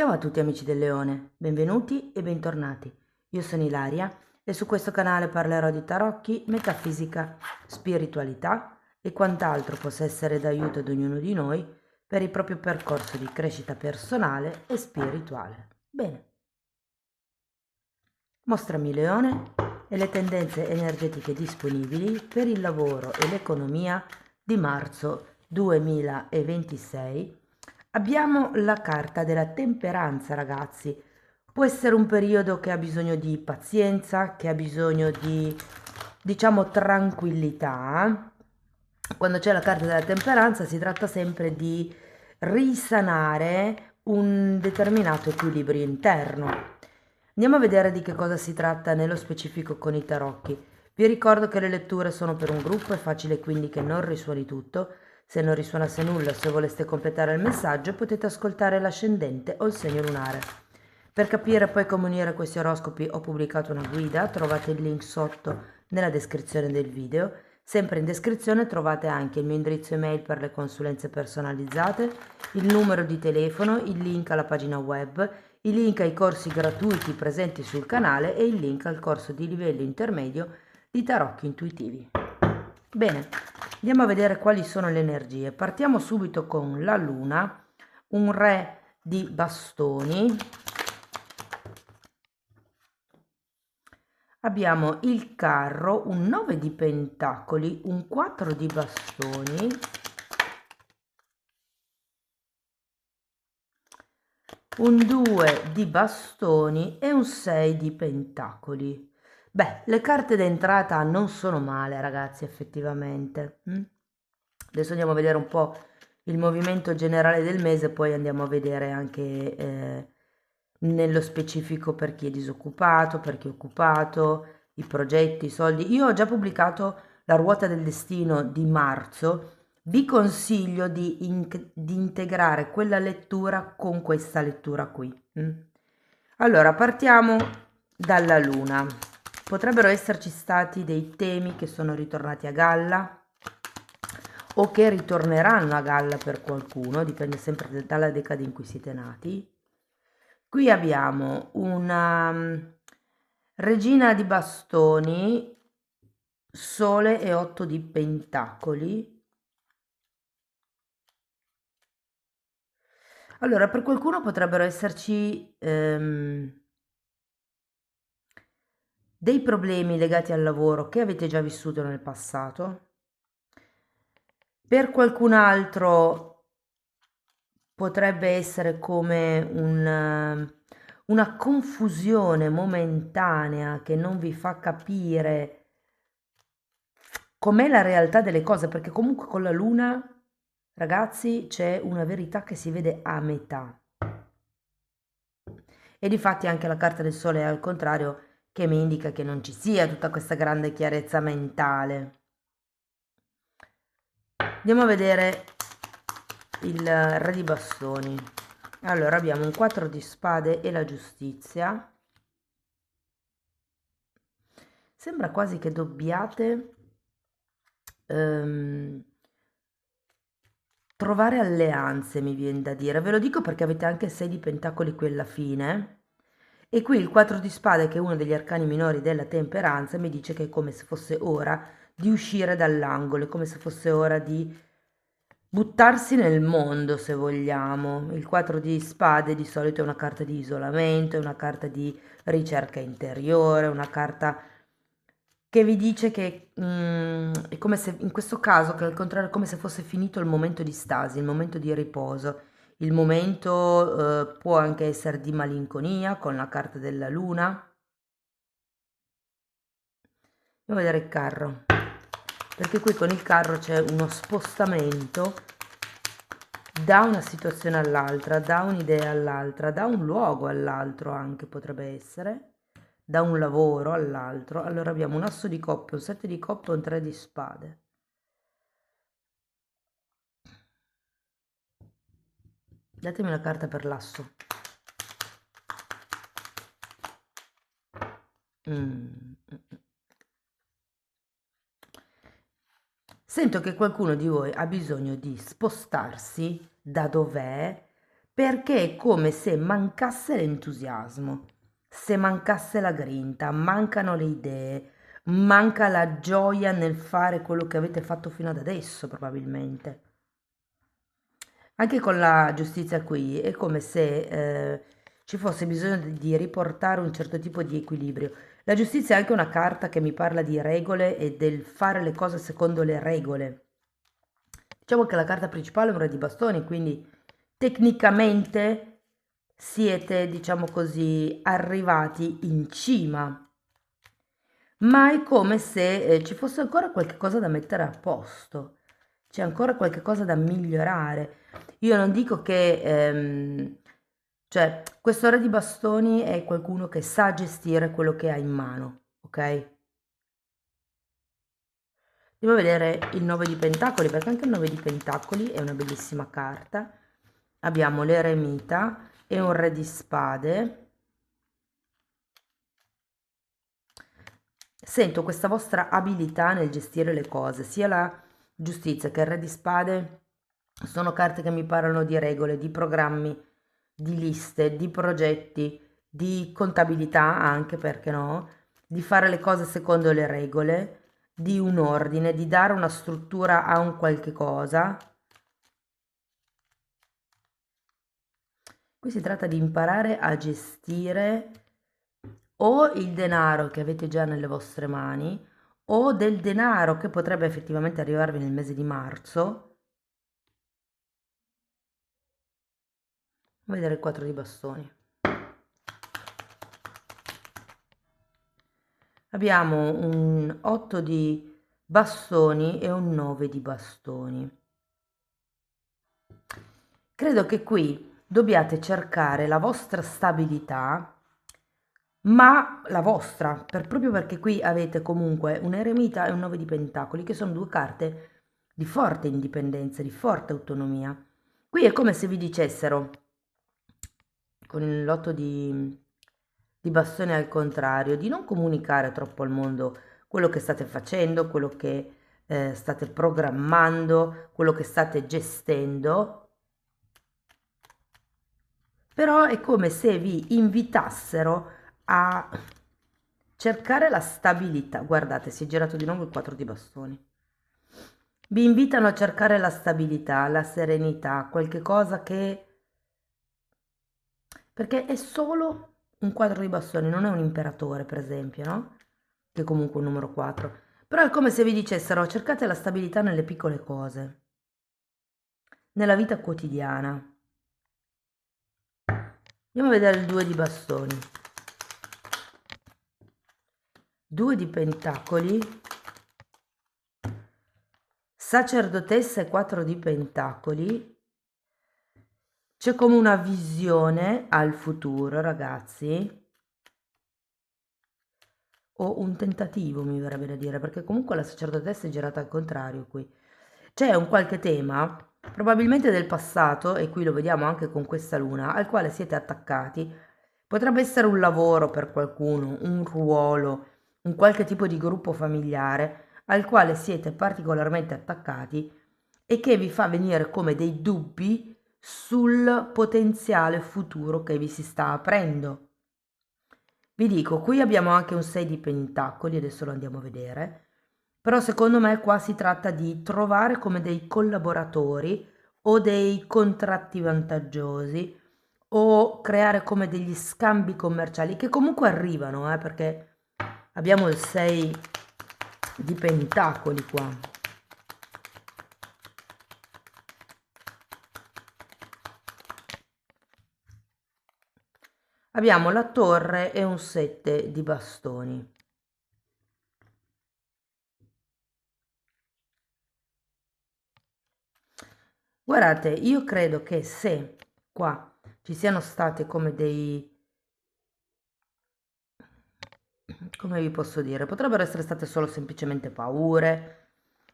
Ciao a tutti amici del Leone, benvenuti e bentornati. Io sono Ilaria e su questo canale parlerò di tarocchi, metafisica, spiritualità e quant'altro possa essere d'aiuto ad ognuno di noi per il proprio percorso di crescita personale e spirituale. Bene, mostrami Leone e le tendenze energetiche disponibili per il lavoro e l'economia di marzo 2026. Abbiamo la carta della temperanza, ragazzi. Può essere un periodo che ha bisogno di pazienza, che ha bisogno di, diciamo, tranquillità. Quando c'è la carta della temperanza si tratta sempre di risanare un determinato equilibrio interno. Andiamo a vedere di che cosa si tratta nello specifico con i tarocchi. Vi ricordo che le letture sono per un gruppo, è facile quindi che non risuoni tutto. Se non risuonasse nulla, se voleste completare il messaggio, potete ascoltare l'ascendente o il segno lunare. Per capire poi come unire questi oroscopi ho pubblicato una guida, trovate il link sotto nella descrizione del video. Sempre in descrizione trovate anche il mio indirizzo email per le consulenze personalizzate, il numero di telefono, il link alla pagina web, i link ai corsi gratuiti presenti sul canale e il link al corso di livello intermedio di tarocchi intuitivi. Bene, andiamo a vedere quali sono le energie. Partiamo subito con la luna, un re di bastoni. Abbiamo il carro, un 9 di pentacoli, un 4 di bastoni, un 2 di bastoni e un 6 di pentacoli. Beh, le carte d'entrata non sono male, ragazzi, effettivamente. Adesso andiamo a vedere un po' il movimento generale del mese, poi andiamo a vedere anche nello specifico per chi è disoccupato, per chi è occupato, i progetti, i soldi. Io ho già pubblicato la ruota del destino di marzo. Vi consiglio di integrare quella lettura con questa lettura qui. Allora, partiamo dalla luna. Potrebbero esserci stati dei temi che sono ritornati a galla o che ritorneranno a galla per qualcuno, dipende sempre dalla decade in cui siete nati. Qui abbiamo una regina di bastoni, sole e 8 di pentacoli. Allora, per qualcuno potrebbero esserci dei problemi legati al lavoro che avete già vissuto nel passato. Per qualcun altro potrebbe essere come una confusione momentanea che non vi fa capire com'è la realtà delle cose, perché comunque con la luna, ragazzi, c'è una verità che si vede a metà. E difatti anche la carta del sole è al contrario, che mi indica che non ci sia tutta questa grande chiarezza mentale. Andiamo a vedere il re di bastoni. Allora abbiamo un 4 di spade e la giustizia. Sembra quasi che dobbiate trovare alleanze, mi viene da dire. Ve lo dico perché avete anche il 6 di pentacoli qui alla fine. E qui il 4 di spade, che è uno degli arcani minori della temperanza, mi dice che è come se fosse ora di uscire dall'angolo, è come se fosse ora di buttarsi nel mondo, se vogliamo. Il 4 di spade di solito è una carta di isolamento, è una carta di ricerca interiore, una carta che vi dice che è come se, in questo caso, che al contrario è come se fosse finito il momento di stasi, il momento di riposo. Il momento può anche essere di malinconia con la carta della luna. Andiamo a vedere il carro, perché qui con il carro c'è uno spostamento da una situazione all'altra, da un'idea all'altra, da un luogo all'altro anche potrebbe essere, da un lavoro all'altro. Allora abbiamo un asso di coppe, un 7 di coppe e un 3 di spade. Datemi una carta per l'asso. Sento che qualcuno di voi ha bisogno di spostarsi da dov'è perché è come se mancasse l'entusiasmo, se mancasse la grinta, mancano le idee, manca la gioia nel fare quello che avete fatto fino ad adesso, probabilmente. Anche con la giustizia qui è come se ci fosse bisogno di riportare un certo tipo di equilibrio. La giustizia è anche una carta che mi parla di regole e del fare le cose secondo le regole. Diciamo che la carta principale è un re di bastoni, quindi tecnicamente siete, diciamo così, arrivati in cima, ma è come se ci fosse ancora qualche cosa da mettere a posto, c'è ancora qualche cosa da migliorare. Io non dico che, cioè, questo re di bastoni è qualcuno che sa gestire quello che ha in mano, ok? Devo vedere il 9 di pentacoli, perché anche il 9 di pentacoli è una bellissima carta. Abbiamo l'eremita e un re di spade. Sento questa vostra abilità nel gestire le cose, sia la giustizia che il re di spade sono carte che mi parlano di regole, di programmi, di liste, di progetti, di contabilità anche, perché no, di fare le cose secondo le regole, di un ordine, di dare una struttura a un qualche cosa. Qui si tratta di imparare a gestire o il denaro che avete già nelle vostre mani o del denaro che potrebbe effettivamente arrivarvi nel mese di marzo. Vedere il 4 di bastoni. Abbiamo un 8 di bastoni e un 9 di bastoni. Credo che qui dobbiate cercare la vostra stabilità, ma la vostra, proprio perché qui avete comunque un eremita e un 9 di pentacoli, che sono due carte di forte indipendenza, di forte autonomia. Qui è come se vi dicessero, con l'otto di bastoni al contrario, di non comunicare troppo al mondo quello che state facendo, quello che state programmando, quello che state gestendo, però è come se vi invitassero a cercare la stabilità. Guardate, si è girato di nuovo il 4 di bastoni. Vi invitano a cercare la stabilità, la serenità, qualche cosa che... perché è solo un 4 di bastoni, non è un imperatore, per esempio, no? Che è comunque un numero 4. Però è come se vi dicessero cercate la stabilità nelle piccole cose, nella vita quotidiana. Andiamo a vedere il 2 di bastoni. 2 di pentacoli, sacerdotessa e 4 di pentacoli. C'è come una visione al futuro, ragazzi, o un tentativo, mi verrebbe da dire, perché comunque la sacerdotessa è girata al contrario qui. C'è un qualche tema, probabilmente del passato, e qui lo vediamo anche con questa luna, al quale siete attaccati. Potrebbe essere un lavoro per qualcuno, un ruolo, un qualche tipo di gruppo familiare al quale siete particolarmente attaccati e che vi fa venire come dei dubbi sul potenziale futuro che vi si sta aprendo. Vi dico, qui abbiamo anche un 6 di pentacoli, adesso lo andiamo a vedere, però secondo me qua si tratta di trovare come dei collaboratori o dei contratti vantaggiosi o creare come degli scambi commerciali che comunque arrivano, perché abbiamo il 6 di pentacoli qua. Abbiamo la torre e un 7 di bastoni. Guardate, io credo che se qua ci siano state come dei... come vi posso dire? Potrebbero essere state solo semplicemente paure,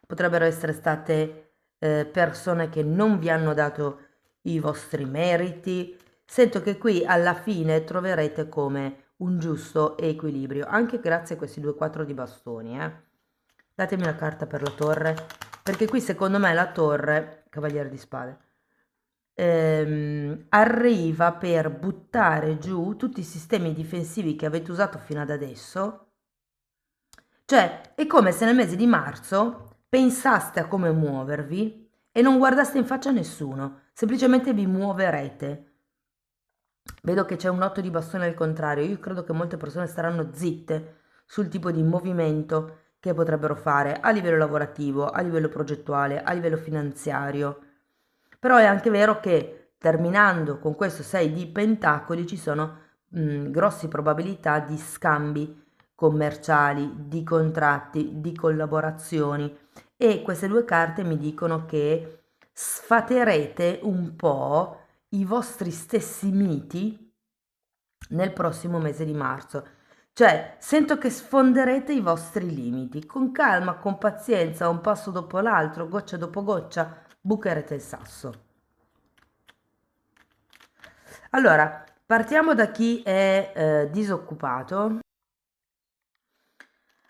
potrebbero essere state persone che non vi hanno dato i vostri meriti. Sento che qui alla fine troverete come un giusto equilibrio, anche grazie a questi 2-4 di bastoni. Datemi la carta per la torre, perché qui secondo me la torre, cavaliere di spade, arriva per buttare giù tutti i sistemi difensivi che avete usato fino ad adesso. Cioè, è come se nel mese di marzo pensaste a come muovervi e non guardaste in faccia a nessuno, semplicemente vi muoverete. Vedo che c'è un 8 di bastone al contrario, io credo che molte persone staranno zitte sul tipo di movimento che potrebbero fare a livello lavorativo, a livello progettuale, a livello finanziario. Però è anche vero che terminando con questo 6 di pentacoli ci sono grosse probabilità di scambi commerciali, di contratti, di collaborazioni e queste due carte mi dicono che sfaterete un po' i vostri stessi miti nel prossimo mese di marzo. Cioè, sento che sfonderete i vostri limiti. Con calma, con pazienza, un passo dopo l'altro, goccia dopo goccia, bucherete il sasso. Allora, partiamo da chi è disoccupato.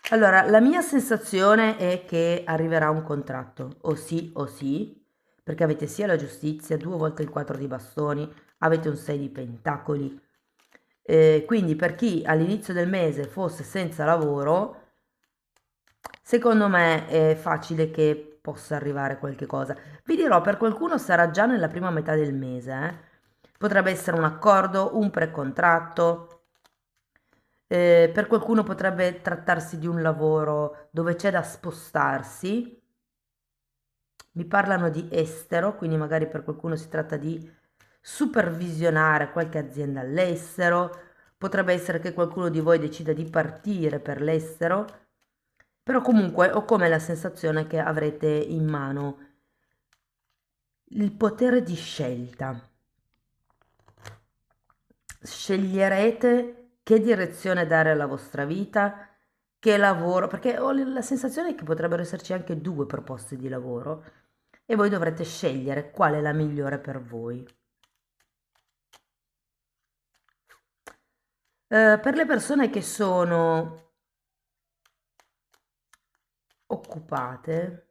Allora, la mia sensazione è che arriverà un contratto, o sì, perché avete sia la giustizia, 2 volte il 4 di bastoni, avete un 6 di pentacoli. Quindi per chi all'inizio del mese fosse senza lavoro, secondo me è facile che possa arrivare qualche cosa. Vi dirò, per qualcuno sarà già nella prima metà del mese, Potrebbe essere un accordo, un precontratto. Per qualcuno potrebbe trattarsi di un lavoro dove c'è da spostarsi. Mi parlano di estero, quindi magari per qualcuno si tratta di supervisionare qualche azienda all'estero. Potrebbe essere che qualcuno di voi decida di partire per l'estero, però comunque ho come la sensazione che avrete in mano il potere di scelta. Sceglierete che direzione dare alla vostra vita, che lavoro, perché ho la sensazione che potrebbero esserci anche 2 proposte di lavoro e voi dovrete scegliere qual è la migliore per voi. Per le persone che sono occupate,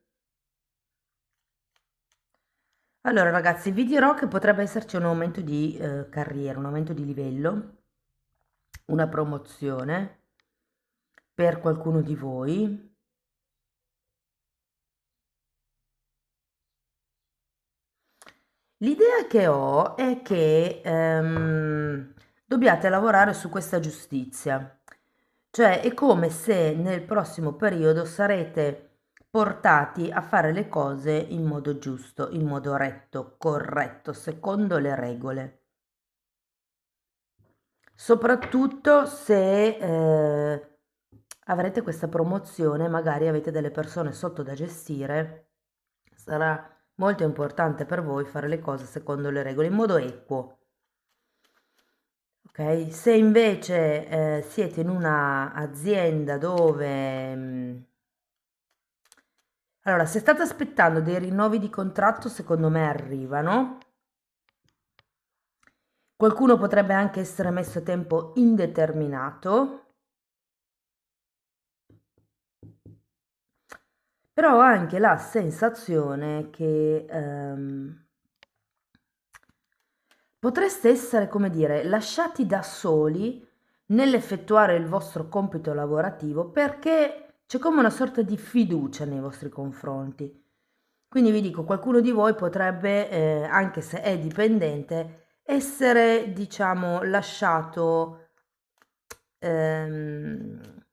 allora ragazzi, vi dirò che potrebbe esserci un aumento di carriera, un aumento di livello, una promozione per qualcuno di voi. L'idea che ho è che dobbiate lavorare su questa giustizia, cioè è come se nel prossimo periodo sarete portati a fare le cose in modo giusto, in modo retto, corretto, secondo le regole. Soprattutto se avrete questa promozione, magari avete delle persone sotto da gestire, sarà molto importante per voi fare le cose secondo le regole, in modo equo. Ok? Se invece siete in una azienda dove allora, se state aspettando dei rinnovi di contratto, secondo me arrivano. Qualcuno potrebbe anche essere messo a tempo indeterminato. Però ho anche la sensazione che potreste essere, come dire, lasciati da soli nell'effettuare il vostro compito lavorativo perché c'è come una sorta di fiducia nei vostri confronti. Quindi vi dico, qualcuno di voi potrebbe, anche se è dipendente, essere, diciamo, lasciato ehm,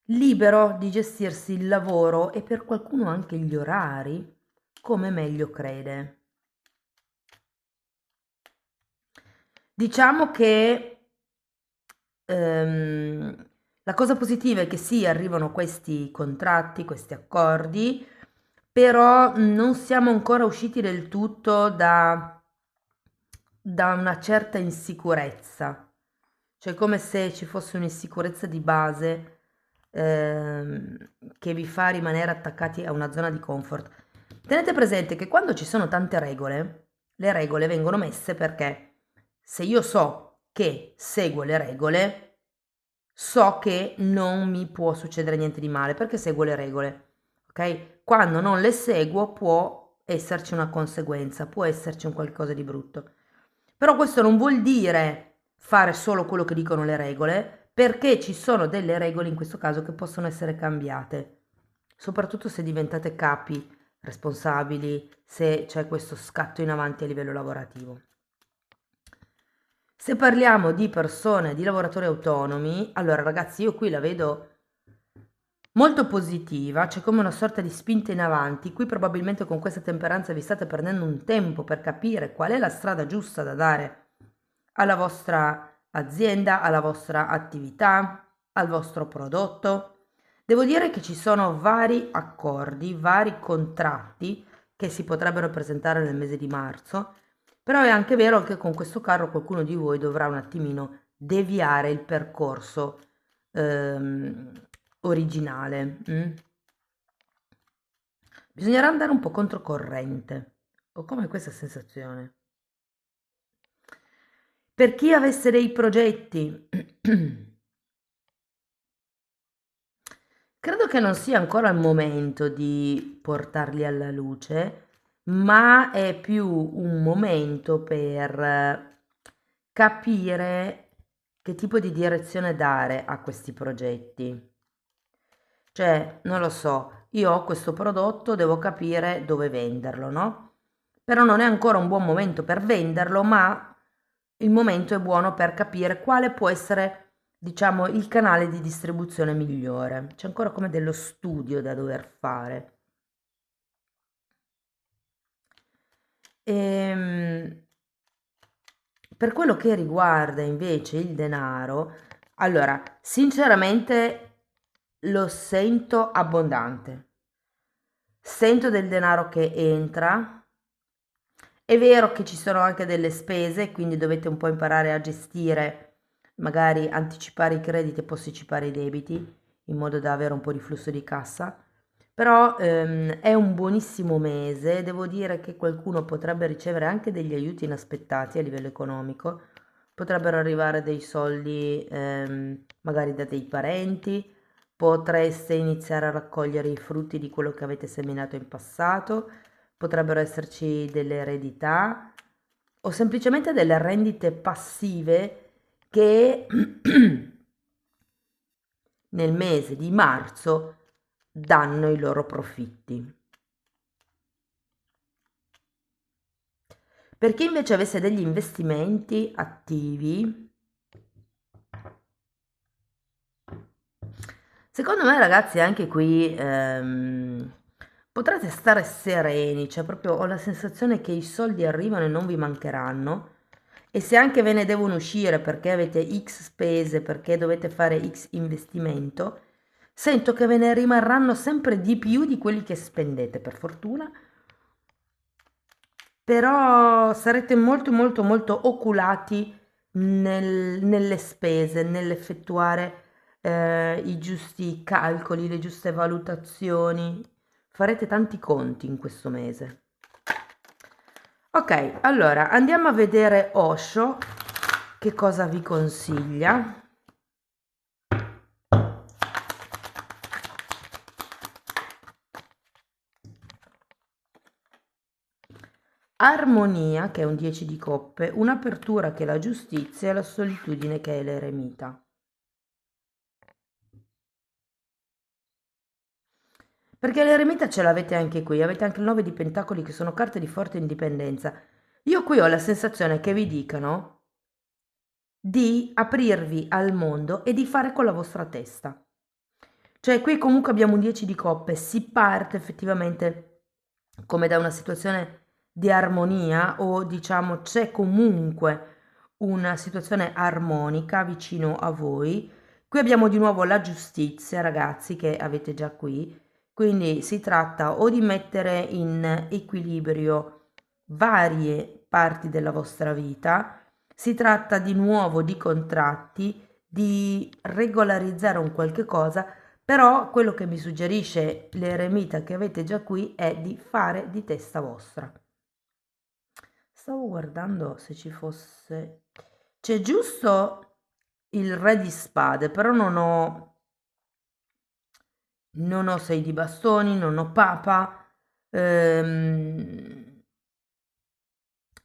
libero di gestirsi il lavoro e per qualcuno anche gli orari come meglio crede. Diciamo che la cosa positiva è che sì, arrivano questi contratti, questi accordi, però non siamo ancora usciti del tutto da una certa insicurezza, cioè come se ci fosse un'insicurezza di base che vi fa rimanere attaccati a una zona di comfort. Tenete presente che quando ci sono tante regole, le regole vengono messe perché se io so che seguo le regole, so che non mi può succedere niente di male perché seguo le regole, ok? Quando non le seguo può esserci una conseguenza, può esserci un qualcosa di brutto. Però questo non vuol dire fare solo quello che dicono le regole, perché ci sono delle regole in questo caso che possono essere cambiate, soprattutto se diventate capi, responsabili, se c'è questo scatto in avanti a livello lavorativo. Se parliamo di persone, di lavoratori autonomi, allora ragazzi, io qui la vedo molto positiva, c'è come una sorta di spinta in avanti. Qui probabilmente con questa temperanza vi state perdendo un tempo per capire qual è la strada giusta da dare alla vostra azienda, alla vostra attività, al vostro prodotto. Devo dire che ci sono vari accordi, vari contratti che si potrebbero presentare nel mese di marzo, però è anche vero che con questo carro qualcuno di voi dovrà un attimino deviare il percorso ehm, originale. Bisognerà andare un po' controcorrente. Ho come questa sensazione. Per chi avesse dei progetti, credo che non sia ancora il momento di portarli alla luce, ma è più un momento per capire che tipo di direzione dare a questi progetti. Cioè, non lo so, io ho questo prodotto, devo capire dove venderlo, no? Però non è ancora un buon momento per venderlo, ma il momento è buono per capire quale può essere, diciamo, il canale di distribuzione migliore. C'è ancora come dello studio da dover fare. Ehm, per quello che riguarda invece il denaro, allora, sinceramente lo sento abbondante. Sento del denaro che entra. È vero che ci sono anche delle spese, quindi dovete un po' imparare a gestire, magari anticipare i crediti e posticipare i debiti, in modo da avere un po' di flusso di cassa. Però è un buonissimo mese, devo dire che qualcuno potrebbe ricevere anche degli aiuti inaspettati a livello economico, potrebbero arrivare dei soldi magari da dei parenti, potreste iniziare a raccogliere i frutti di quello che avete seminato in passato, potrebbero esserci delle eredità o semplicemente delle rendite passive che nel mese di marzo danno i loro profitti. Per chi invece avesse degli investimenti attivi, secondo me ragazzi anche qui potrete stare sereni, cioè proprio ho la sensazione che i soldi arrivano e non vi mancheranno. E se anche ve ne devono uscire perché avete X spese, perché dovete fare X investimento, sento che ve ne rimarranno sempre di più di quelli che spendete, per fortuna. Però sarete molto molto molto oculati nelle spese, nell'effettuare i giusti calcoli, le giuste valutazioni. Farete tanti conti in questo mese. Ok, allora andiamo a vedere Osho che cosa vi consiglia. Armonia, che è un 10 di coppe, un'apertura che è la giustizia e la solitudine che è l'eremita. Perché l'eremita ce l'avete anche qui, avete anche il 9 di pentacoli che sono carte di forte indipendenza. Io qui ho la sensazione che vi dicano di aprirvi al mondo e di fare con la vostra testa. Cioè qui comunque abbiamo un 10 di coppe, si parte effettivamente come da una situazione di armonia o diciamo c'è comunque una situazione armonica vicino a voi. Qui abbiamo di nuovo la giustizia, ragazzi, che avete già qui. Quindi si tratta o di mettere in equilibrio varie parti della vostra vita, si tratta di nuovo di contratti, di regolarizzare un qualche cosa, però quello che mi suggerisce l'eremita che avete già qui è di fare di testa vostra. Stavo guardando se ci fosse... C'è giusto il re di spade, però non ho 6 di bastoni, non ho papa,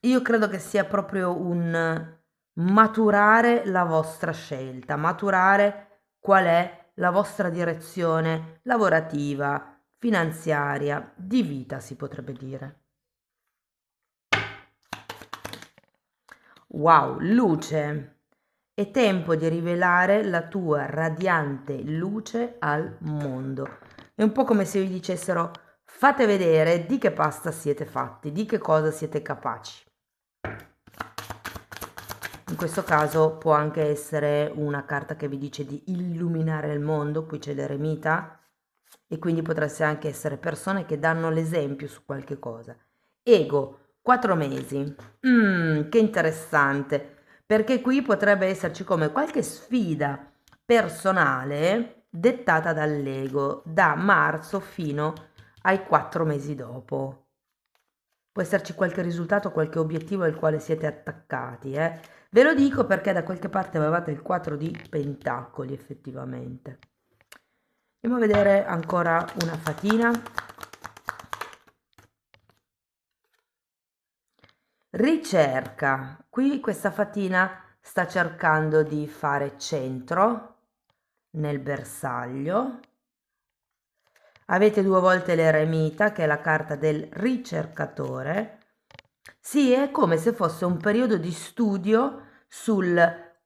Io credo che sia proprio un maturare la vostra scelta, maturare qual è la vostra direzione lavorativa, finanziaria, di vita, si potrebbe dire. Wow, luce. È tempo di rivelare la tua radiante luce al mondo. È un po' come se vi dicessero: fate vedere di che pasta siete fatti, di che cosa siete capaci. In questo caso può anche essere una carta che vi dice di illuminare il mondo, qui c'è l'eremita, e quindi potreste anche essere persone che danno l'esempio su qualche cosa. Ego, 4 mesi. Che interessante, perché qui potrebbe esserci come qualche sfida personale dettata dall'ego da marzo fino ai 4 mesi dopo. Può esserci qualche risultato, qualche obiettivo al quale siete attaccati, eh? Ve lo dico perché da qualche parte avevate il 4 di pentacoli, effettivamente. Andiamo a vedere ancora una fatina. Ricerca. Qui questa fatina sta cercando di fare centro nel bersaglio. Avete 2 volte l'eremita, che è la carta del ricercatore. Sì, è come se fosse un periodo di studio sul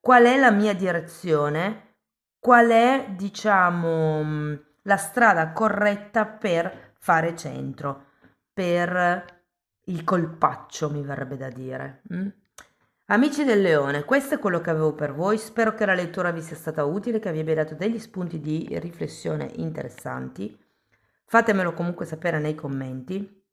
qual è la mia direzione, qual è, diciamo, la strada corretta per fare centro, per il colpaccio, mi verrebbe da dire. Amici del Leone, questo è quello che avevo per voi. Spero che la lettura vi sia stata utile, che vi abbia dato degli spunti di riflessione interessanti. Fatemelo comunque sapere nei commenti.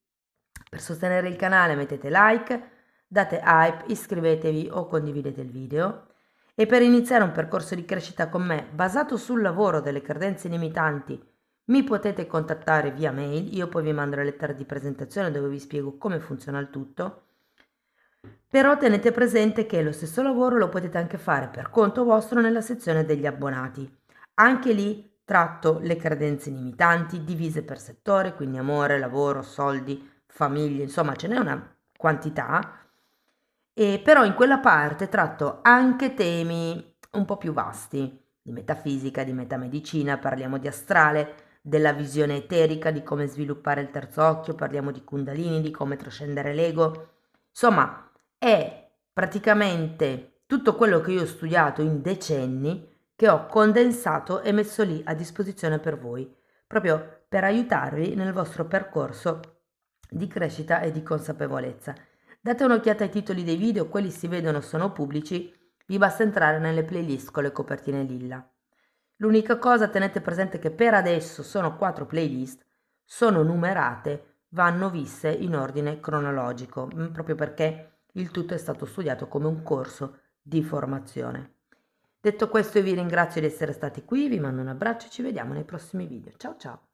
Per sostenere il canale mettete like, date hype, iscrivetevi o condividete il video. E per iniziare un percorso di crescita con me basato sul lavoro delle credenze limitanti, mi potete contattare via mail, io poi vi mando la lettera di presentazione dove vi spiego come funziona il tutto. Però tenete presente che lo stesso lavoro lo potete anche fare per conto vostro nella sezione degli abbonati. Anche lì tratto le credenze limitanti divise per settore, quindi amore, lavoro, soldi, famiglie, insomma ce n'è una quantità. E però in quella parte tratto anche temi un po' più vasti, di metafisica, di metamedicina, parliamo di astrale, della visione eterica, di come sviluppare il terzo occhio, parliamo di Kundalini, di come trascendere l'ego. Insomma, è praticamente tutto quello che io ho studiato in decenni, che ho condensato e messo lì a disposizione per voi, proprio per aiutarvi nel vostro percorso di crescita e di consapevolezza. Date un'occhiata ai titoli dei video, quelli si vedono, sono pubblici, vi basta entrare nelle playlist con le copertine lilla. L'unica cosa, tenete presente che per adesso sono 4 playlist, sono numerate, vanno viste in ordine cronologico, proprio perché il tutto è stato studiato come un corso di formazione. Detto questo, io vi ringrazio di essere stati qui, vi mando un abbraccio e ci vediamo nei prossimi video. Ciao ciao!